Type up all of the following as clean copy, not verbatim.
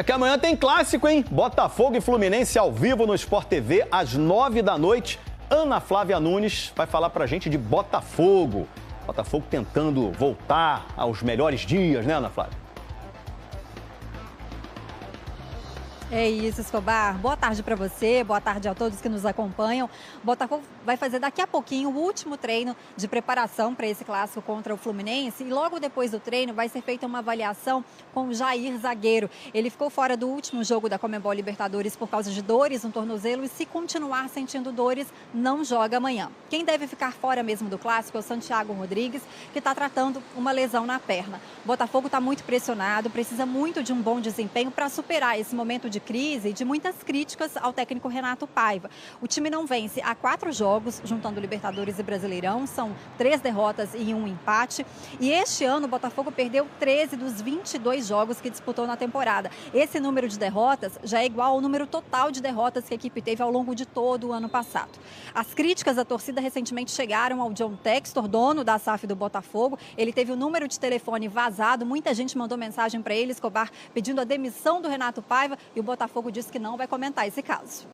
É que amanhã tem clássico, hein? Botafogo e Fluminense ao vivo no Sport TV, às 9 da noite. Ana Flávia Nunes vai falar pra gente de Botafogo. Botafogo tentando voltar aos melhores dias, né, Ana Flávia? É isso, Escobar. Boa tarde para você, boa tarde a todos que nos acompanham. O Botafogo vai fazer daqui a pouquinho o último treino de preparação para esse clássico contra o Fluminense. E logo depois do treino vai ser feita uma avaliação com o Jair Zagueiro. Ele ficou fora do último jogo da Conmebol Libertadores por causa de dores no tornozelo e se continuar sentindo dores, não joga amanhã. Quem deve ficar fora mesmo do clássico é o Santiago Rodrigues, que está tratando uma lesão na perna. O Botafogo está muito pressionado, precisa muito de um bom desempenho para superar esse momento de crise e de muitas críticas ao técnico Renato Paiva. O time não vence há 4 jogos, juntando Libertadores e Brasileirão, são 3 derrotas e 1 empate. E este ano o Botafogo perdeu 13 dos 22 jogos que disputou na temporada. Esse número de derrotas já é igual ao número total de derrotas que a equipe teve ao longo de todo o ano passado. As críticas da torcida recentemente chegaram ao John Textor, dono da SAF do Botafogo. Ele teve o número de telefone vazado, muita gente mandou mensagem para ele, Escobar, pedindo a demissão do Renato Paiva, e o Botafogo disse que não vai comentar esse caso.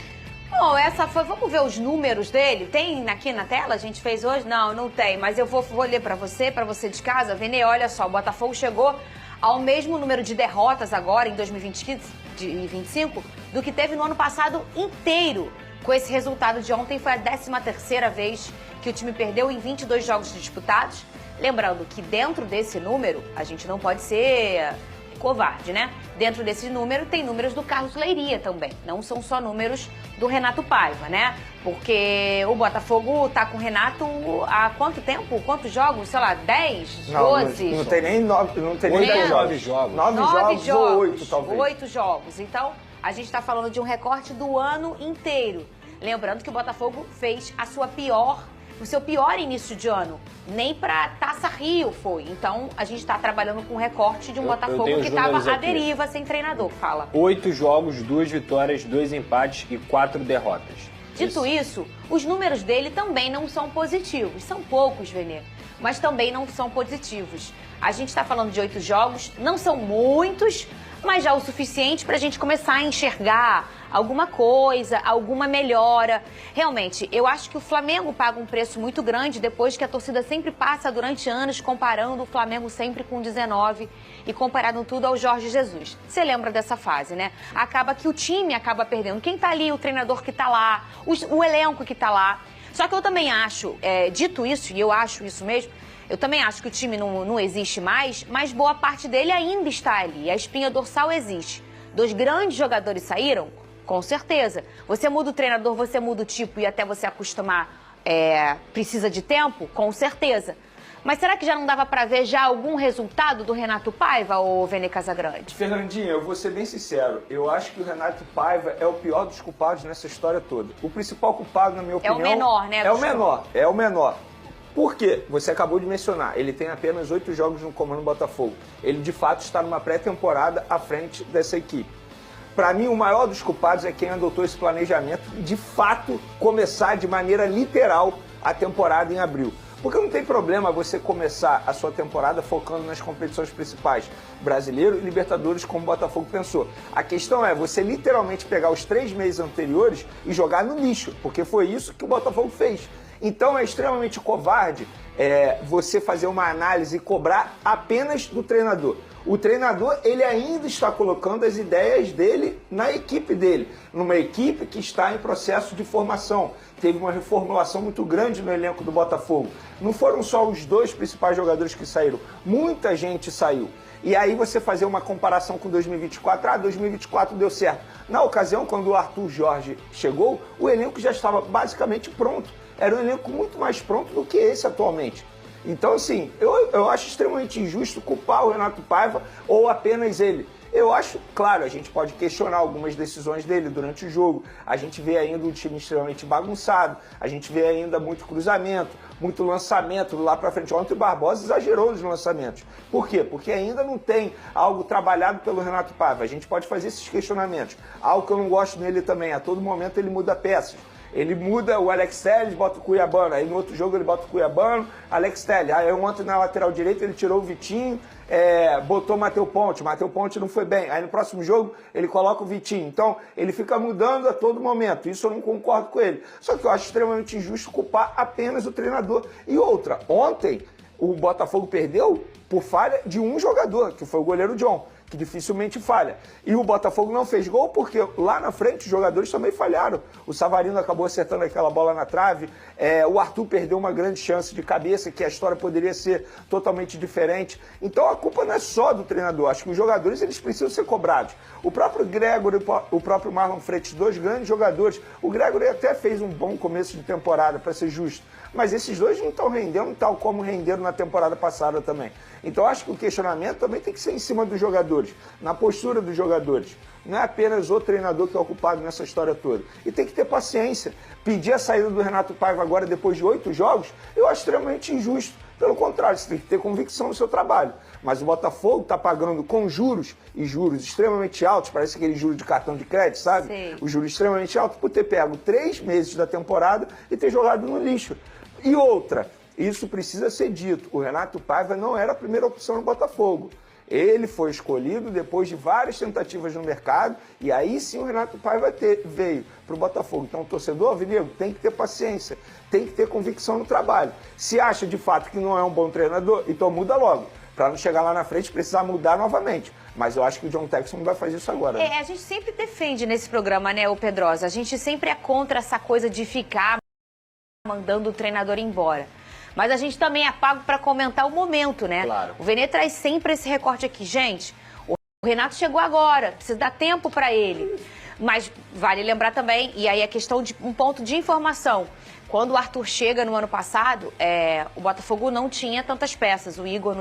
Bom, essa foi... Vamos ver os números dele? Tem aqui na tela? A gente fez hoje? Não, não tem. Mas eu vou ler para você de casa. Vene, olha só, o Botafogo chegou ao mesmo número de derrotas agora, em 2025, do que teve no ano passado inteiro. Com esse resultado de ontem, foi a 13ª vez que o time perdeu em 22 jogos disputados. Lembrando que dentro desse número, a gente não pode ser covarde, né? Dentro desse número tem números do Carlos Leiria também. Não são só números do Renato Paiva, né? Porque o Botafogo tá com o Renato há quanto tempo? Quantos jogos? Sei lá, 10, 12? Não tem nem 9, não tem nem 10 jogos. 9 jogos ou 8, talvez. 8 jogos. Então, a gente tá falando de um recorte do ano inteiro. Lembrando que o Botafogo fez o seu pior início de ano. Nem pra Taça Rio foi. Então, a gente tá trabalhando com um recorte de um Botafogo que tava à deriva, sem treinador. Fala. 8 jogos, 2 vitórias, 2 empates e 4 derrotas. Dito isso, os números dele também não são positivos. São poucos, Venê, mas também não são positivos. A gente tá falando de 8 jogos, não são muitos, mas já o suficiente para a gente começar a enxergar alguma coisa, alguma melhora. Realmente, eu acho que o Flamengo paga um preço muito grande depois que a torcida sempre passa durante anos comparando o Flamengo sempre com 19 e comparando tudo ao Jorge Jesus. Você lembra dessa fase, né? Acaba que o time acaba perdendo. Quem tá ali, o treinador que tá lá, o elenco que tá lá. Só que eu também acho, dito isso, e eu acho isso mesmo, eu também acho que o time não existe mais, mas boa parte dele ainda está ali. A espinha dorsal existe. 2 grandes jogadores saíram? Com certeza. Você muda o treinador, você muda o tipo e até você acostumar precisa de tempo? Com certeza. Mas será que já não dava para ver já algum resultado do Renato Paiva ou Vene Casagrande? Fernandinha, eu vou ser bem sincero. Eu acho que o Renato Paiva é o pior dos culpados nessa história toda. O principal culpado, na minha opinião... É o menor, né? É o menor. Por quê? Você acabou de mencionar, ele tem apenas 8 jogos no comando Botafogo. Ele, de fato, está numa pré-temporada à frente dessa equipe. Para mim, o maior dos culpados é quem adotou esse planejamento e, de fato, começar de maneira literal a temporada em abril. Porque não tem problema você começar a sua temporada focando nas competições principais, Brasileiro e Libertadores, como o Botafogo pensou. A questão é você literalmente pegar os 3 meses anteriores e jogar no lixo, porque foi isso que o Botafogo fez. Então é extremamente covarde você fazer uma análise e cobrar apenas do treinador. O treinador, ele ainda está colocando as ideias dele na equipe dele, numa equipe que está em processo de formação. Teve uma reformulação muito grande no elenco do Botafogo. Não foram só os 2 principais jogadores que saíram, muita gente saiu. E aí você fazer uma comparação com 2024, 2024 deu certo. Na ocasião, quando o Arthur Jorge chegou, o elenco já estava basicamente pronto. Era um elenco muito mais pronto do que esse atualmente. Então, assim, eu acho extremamente injusto culpar o Renato Paiva ou apenas ele. Eu acho, claro, a gente pode questionar algumas decisões dele durante o jogo. A gente vê ainda um time extremamente bagunçado, a gente vê ainda muito cruzamento, muito lançamento lá pra frente. Ontem o Barbosa exagerou nos lançamentos. Por quê? Porque ainda não tem algo trabalhado pelo Renato Paiva. A gente pode fazer esses questionamentos. Algo que eu não gosto nele também, a todo momento ele muda peças. Ele muda o Alex Telles, bota o Cuiabano. Aí no outro jogo ele bota o Cuiabano, Alex Telles. Aí ontem na lateral direita ele tirou o Vitinho botou o Matheus Ponte não foi bem. Aí no próximo jogo ele coloca o Vitinho. Então ele fica mudando a todo momento. Isso eu não concordo com ele. Só que eu acho extremamente injusto culpar apenas o treinador. E outra, ontem o Botafogo perdeu por falha de um jogador, que foi o goleiro John, que dificilmente falha. E o Botafogo não fez gol porque lá na frente os jogadores também falharam. O Savarino acabou acertando aquela bola na trave, o Arthur perdeu uma grande chance de cabeça, que a história poderia ser totalmente diferente. Então a culpa não é só do treinador, acho que os jogadores eles precisam ser cobrados. O próprio Gregory, o próprio Marlon Freitas, dois grandes jogadores. O Gregory até fez um bom começo de temporada, para ser justo, mas esses dois não estão rendendo tal como renderam na temporada passada também. Então acho que o questionamento também tem que ser em cima dos jogadores, na postura dos jogadores. Não é apenas o treinador que é o culpado nessa história toda. E tem que ter paciência. Pedir a saída do Renato Paiva agora, depois de 8 jogos, eu acho extremamente injusto. Pelo contrário, você tem que ter convicção no seu trabalho. Mas o Botafogo está pagando com juros, e juros extremamente altos, parece aquele juros de cartão de crédito, sabe? Sim. Os juros extremamente altos por ter pego 3 meses da temporada e ter jogado no lixo. E outra, isso precisa ser dito, o Renato Paiva não era a primeira opção no Botafogo. Ele foi escolhido depois de várias tentativas no mercado e aí sim o Renato Paiva veio para o Botafogo. Então o torcedor alvinegro tem que ter paciência, tem que ter convicção no trabalho. Se acha de fato que não é um bom treinador, então muda logo, para não chegar lá na frente e precisar mudar novamente. Mas eu acho que o John Textor não vai fazer isso agora. Né? A gente sempre defende nesse programa, né, o Pedrosa? A gente sempre é contra essa coisa de ficar mandando o treinador embora. Mas a gente também é pago para comentar o momento, né? Claro. O Vene traz sempre esse recorte aqui. Gente, o Renato chegou agora, precisa dar tempo para ele. Mas vale lembrar também, e aí a questão de um ponto de informação. Quando o Arthur chega no ano passado, o Botafogo não tinha tantas peças. O Igor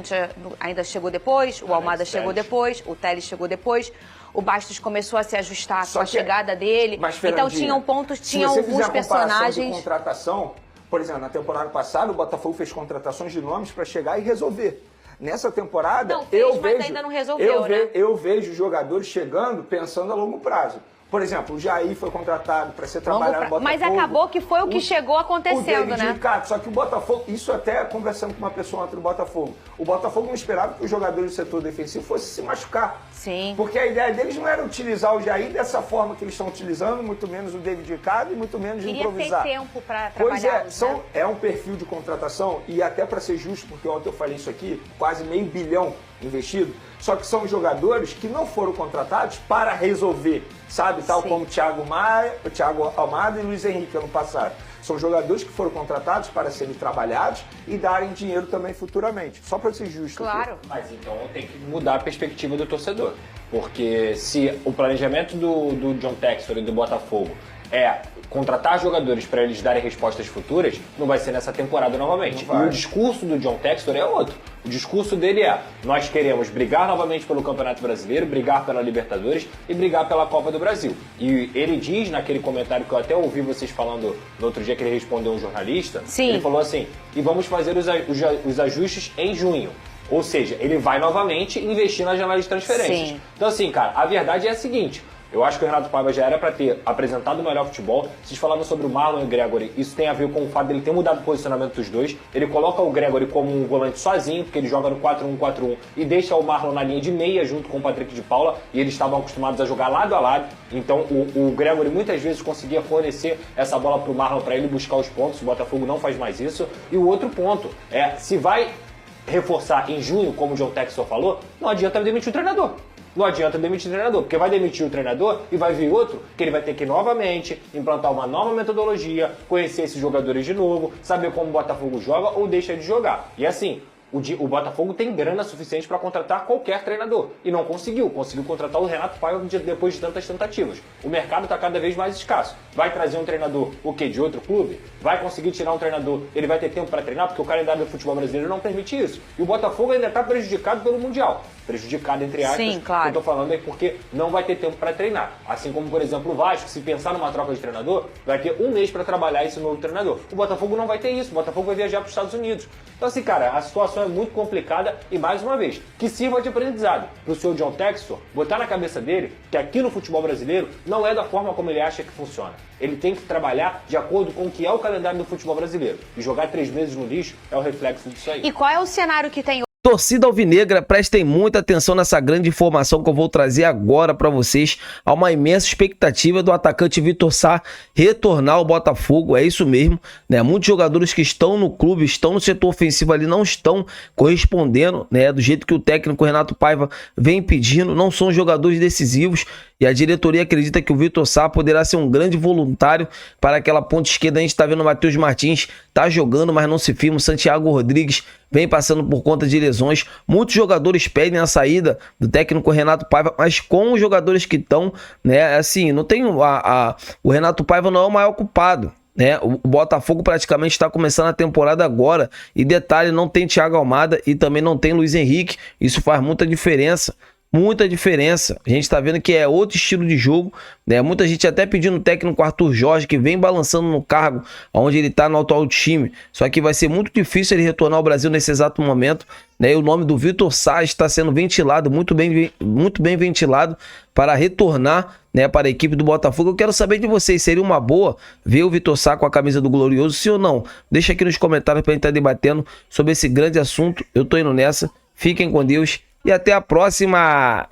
ainda chegou depois, o Almada chegou depois, o Telles chegou depois. O Bastos começou a se ajustar com a chegada dele. Mas, então tinham pontos, tinham alguns personagens. De contratação, por exemplo, na temporada passada, o Botafogo fez contratações de nomes para chegar e resolver. Nessa temporada, não fez, mas ainda não resolveu, né? Eu vejo jogadores chegando pensando a longo prazo. Por exemplo, o Jair foi contratado para ser trabalhar no Botafogo. Mas acabou que foi o que chegou acontecendo, o né? Ricardo, só que o Botafogo, isso até conversando com uma pessoa ontem do Botafogo, o Botafogo não esperava que os jogadores do setor defensivo fossem se machucar. Sim. Porque a ideia deles não era utilizar o Jair dessa forma que eles estão utilizando, muito menos o David Ricardo e muito menos improvisar. Queria ter tempo para trabalhar. Pois é, é um perfil de contratação, e até para ser justo, porque ontem eu falei isso aqui, quase R$500 milhão investido, só que são jogadores que não foram contratados para resolver, sabe? Tal como o Thiago Almada e Luiz Henrique ano passado. São jogadores que foram contratados para serem trabalhados e darem dinheiro também futuramente. Só para ser justo. Claro. Aqui. Mas então tem que mudar a perspectiva do torcedor. Porque se o planejamento do John Textor e do Botafogo é contratar jogadores para eles darem respostas futuras, não vai ser nessa temporada novamente. E o discurso do John Textor é outro. O discurso dele é: nós queremos brigar novamente pelo Campeonato Brasileiro, brigar pela Libertadores e brigar pela Copa do Brasil. E ele diz naquele comentário que eu até ouvi vocês falando no outro dia, que ele respondeu a um jornalista, ele falou assim: e vamos fazer os ajustes em junho. Ou seja, ele vai novamente investir na janela de transferências. Sim. Então assim, cara, a verdade é a seguinte: eu acho que o Renato Paiva já era para ter apresentado o melhor futebol. Vocês falaram sobre o Marlon e o Gregory, isso tem a ver com o fato dele ter mudado o posicionamento dos dois. Ele coloca o Gregory como um volante sozinho, porque ele joga no 4-1-4-1, e deixa o Marlon na linha de meia junto com o Patrick de Paula, e eles estavam acostumados a jogar lado a lado. Então o Gregory muitas vezes conseguia fornecer essa bola para o Marlon para ele buscar os pontos. O Botafogo não faz mais isso. E o outro ponto é: se vai reforçar em junho, como o John Textor falou, não adianta demitir o treinador. Não adianta demitir o treinador, porque vai demitir o treinador e vai vir outro que ele vai ter que novamente implantar uma nova metodologia, conhecer esses jogadores de novo, saber como o Botafogo joga ou deixa de jogar. E assim, o Botafogo tem grana suficiente para contratar qualquer treinador. E não conseguiu. Conseguiu contratar o Renato Paiva depois de tantas tentativas. O mercado está cada vez mais escasso. Vai trazer um treinador, o quê? De outro clube? Vai conseguir tirar um treinador? Ele vai ter tempo para treinar? Porque o calendário do futebol brasileiro não permite isso. E o Botafogo ainda está prejudicado pelo Mundial. Prejudicado, entre aspas. Sim, claro. Eu tô falando é porque não vai ter tempo para treinar. Assim como, por exemplo, o Vasco, se pensar numa troca de treinador, vai ter um mês para trabalhar esse novo treinador. O Botafogo não vai ter isso. O Botafogo vai viajar para os Estados Unidos. Então, assim, cara, a situação é muito complicada e, mais uma vez, que sirva de aprendizado para o seu John Textor botar na cabeça dele que aqui no futebol brasileiro não é da forma como ele acha que funciona. Ele tem que trabalhar de acordo com o que é o calendário do futebol brasileiro. E jogar 3 meses no lixo é o reflexo disso aí. E qual é o cenário que tem Torcida alvinegra, prestem muita atenção nessa grande informação que eu vou trazer agora para vocês. Há uma imensa expectativa do atacante Vitor Sá retornar ao Botafogo, é isso mesmo, né? Muitos jogadores que estão no clube, estão no setor ofensivo ali, não estão correspondendo, né? Do jeito que o técnico Renato Paiva vem pedindo, não são jogadores decisivos. E a diretoria acredita que o Vitor Sá poderá ser um grande voluntário para aquela ponta esquerda. A gente está vendo o Matheus Martins, tá jogando, mas não se firma. O Santiago Rodrigues vem passando por conta de lesões. Muitos jogadores pedem a saída do técnico Renato Paiva, mas com os jogadores que estão, né, assim, não tem o Renato Paiva não é o maior culpado, né? O Botafogo praticamente está começando a temporada agora. E detalhe, não tem Thiago Almada e também não tem Luiz Henrique. Isso faz muita diferença. Muita diferença. A gente está vendo que é outro estilo de jogo, né? Muita gente até pedindo o técnico Arthur Jorge, que vem balançando no cargo onde ele está no atual time. Só que vai ser muito difícil ele retornar ao Brasil nesse exato momento, né? E o nome do Vitor Sá está sendo ventilado, muito bem ventilado, para retornar, né, para a equipe do Botafogo. Eu quero saber de vocês, seria uma boa ver o Vitor Sá com a camisa do Glorioso, sim ou não? Deixa aqui nos comentários para a gente estar debatendo sobre esse grande assunto. Eu tô indo nessa. Fiquem com Deus e até a próxima!